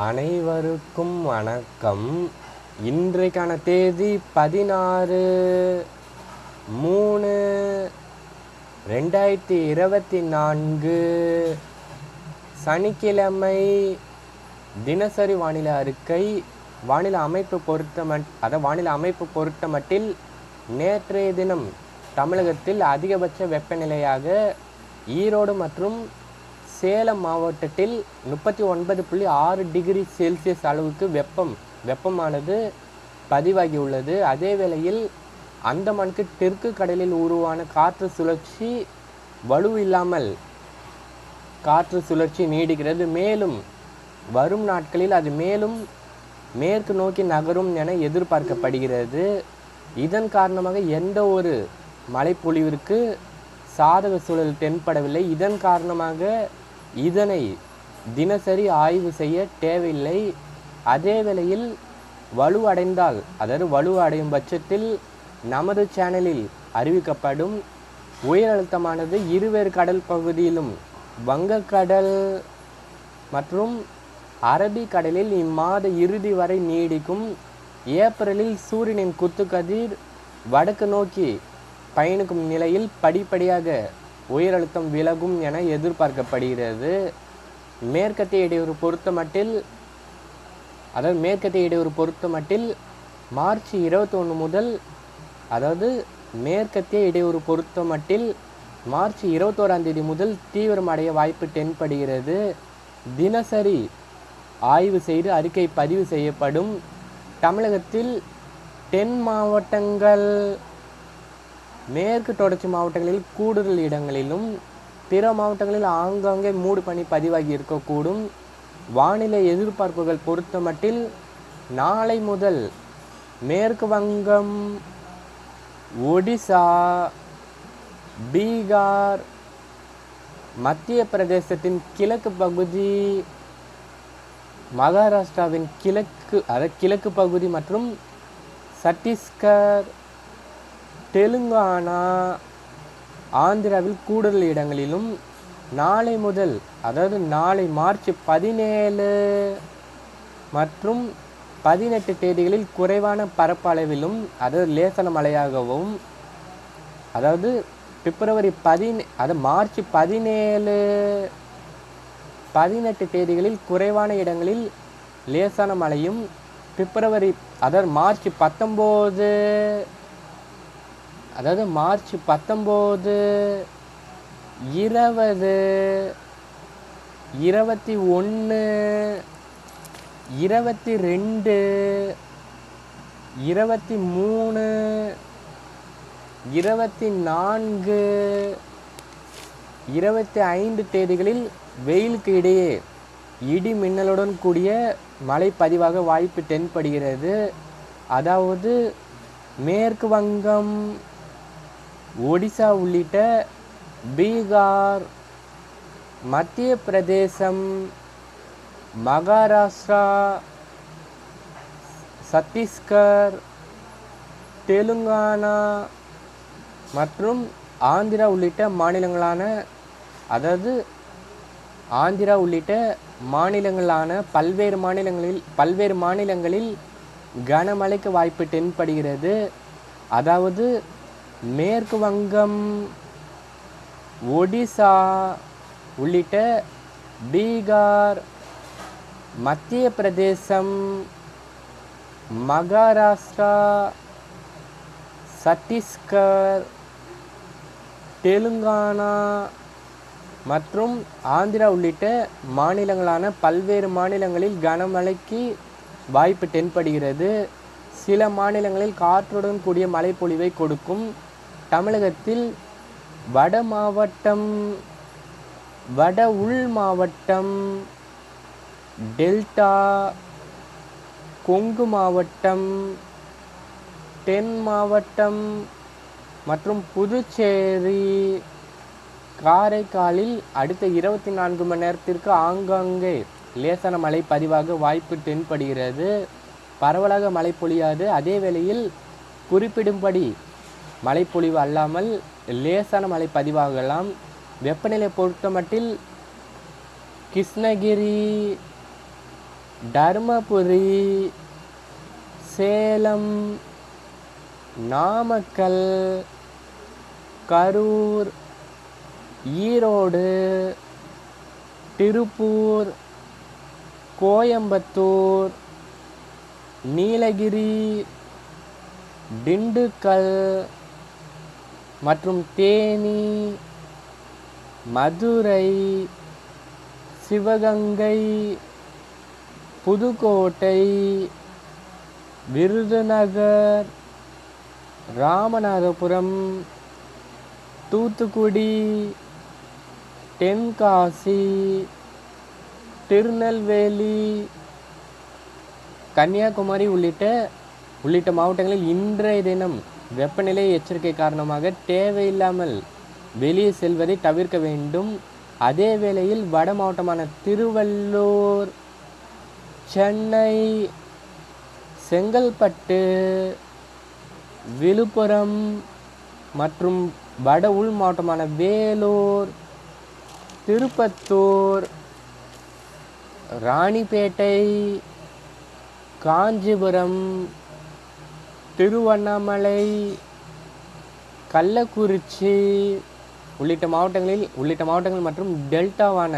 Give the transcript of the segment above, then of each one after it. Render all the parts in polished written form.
அனைவருக்கும் வணக்கம். இன்றைக்கான தேதி 16/3/2024 சனிக்கிழமை. தினசரி வானிலை அறிக்கை. வானிலை அமைப்பு பொறுத்தமட்டில் நேற்றைய தினம் தமிழகத்தில் அதிகபட்ச வெப்பநிலையாக ஈரோடு மற்றும் சேலம் மாவட்டத்தில் 39.6 டிகிரி செல்சியஸ் அளவுக்கு வெப்பமானது பதிவாகியுள்ளது. அதே வேளையில் அந்தமானுக்கு தெற்கு கடலில் உருவான காற்று சுழற்சி வலுவில்லாமல் காற்று சுழற்சி நீடிக்கிறது. மேலும் வரும் நாட்களில் அது மேலும் மேற்கு நோக்கி நகரும் என எதிர்பார்க்கப்படுகிறது. இதன் காரணமாக எந்த ஒரு மழைப்பொழிவிற்கு சாதக சூழல் தென்படவில்லை. இதன் காரணமாக இதனை தினசரி ஆய்வு செய்ய தேவையில்லை. அதே வேளையில் வலுவடையும் பட்சத்தில் நமது சேனலில் அறிவிக்கப்படும். உயர் அழுத்தமானது இருவேறு கடல் பகுதியிலும் வங்கக்கடல் மற்றும் அரபிக்கடலில் இம்மாத இறுதி வரை நீடிக்கும். ஏப்ரலில் சூரியனின் குத்துக்கதிர் வடக்கு நோக்கி பயணிக்கும் நிலையில் படிப்படியாக உயர் அழுத்தம் விலகும் என எதிர்பார்க்கப்படுகிறது. மேற்கத்திய இடையூறு பொறுத்தமட்டில் மார்ச் 21 முதல் மேற்கத்திய இடையூறு பொறுத்தமட்டில் மார்ச் 21ஆம் தேதி முதல் தீவிரமடைய வாய்ப்பு தென்படுகிறது. தினசரி ஆய்வு செய்து அறிக்கை பதிவு செய்யப்படும். தமிழகத்தில் தென் மாவட்டங்கள் மேற்கு தொடர்ச்சி மாவட்டங்களில் கூடுதல் இடங்களிலும் பிற மாவட்டங்களில் ஆங்காங்கே மூடு பனி பதிவாகி இருக்கக்கூடும். வானிலை எதிர்பார்ப்புகள் பொறுத்தமட்டில் நாளை முதல் மேற்கு வங்கம், ஒடிசா, பீகார், மத்திய பிரதேசத்தின் கிழக்கு பகுதி, மகாராஷ்டிராவின் கிழக்கு பகுதி மற்றும் சத்தீஸ்கர், தெலுங்கானா, ஆந்திராவில் கூடுதல் இடங்களிலும் நாளை முதல் நாளை மார்ச் 17 மற்றும் 18 தேதிகளில் குறைவான பரப்பளவிலும் லேசான மழையாகவும் மார்ச் 17 18 தேதிகளில் குறைவான இடங்களில் லேசான மழையும், மார்ச் 19 மார்ச் 19 20 21 22 23 24 25 தேதிகளில் வெயிலுக்கு இடையே இடி மின்னலுடன் கூடிய மழை பதிவாக வாய்ப்பு தென்படுகிறது. அதாவது மேற்கு வங்கம், ஒடிசா உள்ளிட்ட பீகார், மத்திய பிரதேசம், மகாராஷ்டிரா, சத்தீஸ்கர், தெலுங்கானா மற்றும் ஆந்திரா உள்ளிட்ட மாநிலங்களான பல்வேறு மாநிலங்களில் கனமழைக்கு வாய்ப்பு தென்படுகிறது. அதாவது மேற்கு வங்கம், ஒடிசா உள்ளிட்ட பீகார், மத்திய பிரதேசம், மகாராஷ்டிரா, சத்தீஸ்கர், தெலுங்கானா மற்றும் ஆந்திரா உள்ளிட்ட மாநிலங்களான பல்வேறு மாநிலங்களில் கனமழைக்கு வாய்ப்பு தென்படுகிறது. சில மாநிலங்களில் காற்றுடன் கூடிய மழைப்பொழிவை கொடுக்கும். தமிழகத்தில் வட உள் மாவட்டம், டெல்டா, கொங்கு மாவட்டம், தென் மாவட்டம் மற்றும் புதுச்சேரி, காரைக்காலில் அடுத்த 24 மணி நேரத்திற்கு ஆங்காங்கே லேசான மழை பதிவாக வாய்ப்பு தென்படுகிறது. பரவலாக மழை பொழியாது. அதே வேளையில் குறிப்பிடும்படி மழைப்பொழிவு அல்லாமல் லேசான மழை பதிவாகலாம். வெப்பநிலை பொறுத்தமட்டில் கிருஷ்ணகிரி, தருமபுரி, சேலம், நாமக்கல், கரூர், ஈரோடு, திருப்பூர், கோயம்புத்தூர், நீலகிரி, திண்டுக்கல் மற்றும் தேனி, மதுரை, சிவகங்கை, புதுக்கோட்டை, விருதுநகர், ராமநாதபுரம், தூத்துக்குடி, தென்காசி, திருநெல்வேலி, கன்னியாகுமரி உள்ளிட்ட மாவட்டங்களில் இன்றைய தினம் வெப்பநிலை எச்சரிக்கை காரணமாக தேவையில்லாமல் வெளியே செல்வதை தவிர்க்க வேண்டும். அதே வேளையில் வட மாவட்டமான திருவள்ளூர், சென்னை, செங்கல்பட்டு, விழுப்புரம் மற்றும் வட உள் மாவட்டமான வேலூர், திருப்பத்தூர், ராணிப்பேட்டை, காஞ்சிபுரம், திருவண்ணாமலை, கள்ளக்குறிச்சி உள்ளிட்ட மாவட்டங்கள் மற்றும் டெல்டாவான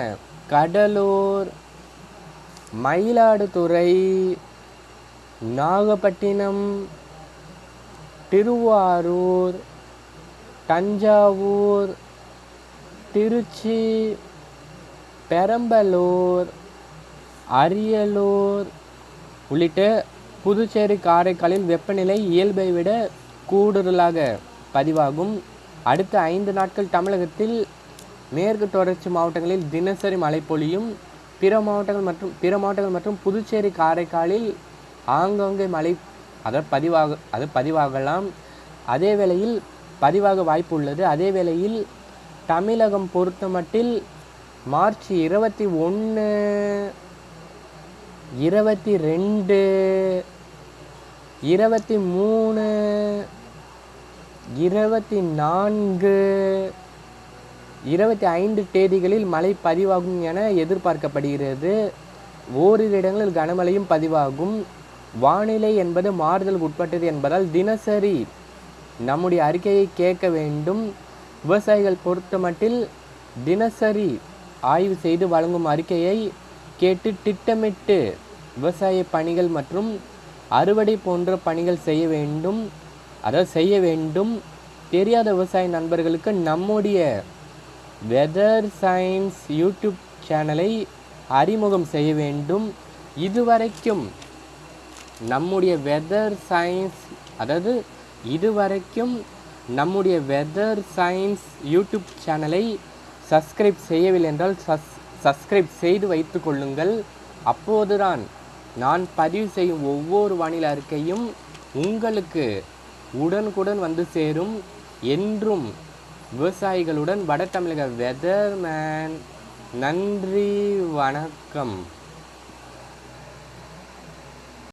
கடலூர், மயிலாடுதுறை, நாகப்பட்டினம், திருவாரூர், தஞ்சாவூர், திருச்சி, பெரம்பலூர், அரியலூர் உள்ளிட்ட புதுச்சேரி, காரைக்காலில் வெப்பநிலை இயல்பை விட கூடுதலாக பதிவாகும். அடுத்த 5 நாட்கள் தமிழகத்தில் மேற்கு தொடர்ச்சி மாவட்டங்களில் தினசரி மழை பொழியும். பிற மாவட்டங்கள் மற்றும் புதுச்சேரி, காரைக்காலில் ஆங்காங்கே மழை பதிவாகலாம். அதே வேளையில் பதிவாக வாய்ப்பு உள்ளது. அதே வேளையில் தமிழகம் பொறுத்தமட்டில் மார்ச் 21, 22, 23, 24, 25 தேதிகளில் மழை பதிவாகும் என எதிர்பார்க்கப்படுகிறது. ஓரிரு இடங்களில் கனமழையும் பதிவாகும். வானிலை என்பது மாறுதல் உட்பட்டது என்பதால் தினசரி நம்முடைய அறிக்கையை கேட்க வேண்டும். விவசாயிகள் பொறுத்தமட்டில் தினசரி ஆய்வு செய்து வழங்கும் அறிக்கையை கேட்டு திட்டமிட்டு விவசாய பணிகள் மற்றும் அறுவடை போன்ற பணிகள் செய்ய வேண்டும். தெரியாத விவசாய நண்பர்களுக்கு நம்முடைய வெதர் சயின்ஸ் யூடியூப் சேனலை அறிமுகம் செய்ய வேண்டும். இதுவரைக்கும் நம்முடைய வெதர் சயின்ஸ் யூடியூப் சேனலை சப்ஸ்கிரைப் செய்யவில்லை என்றால் சப்ஸ்கிரைப் செய்து வைத்து கொள்ளுங்கள். அப்போதுதான் நான் பதிவு செய்யும் ஒவ்வொரு வானிலை அறிக்கையும் உங்களுக்கு உடனுக்குடன் வந்து சேரும். என்றும் விவசாயிகளுடன் வட தமிழக வெதர்மேன். நன்றி, வணக்கம்.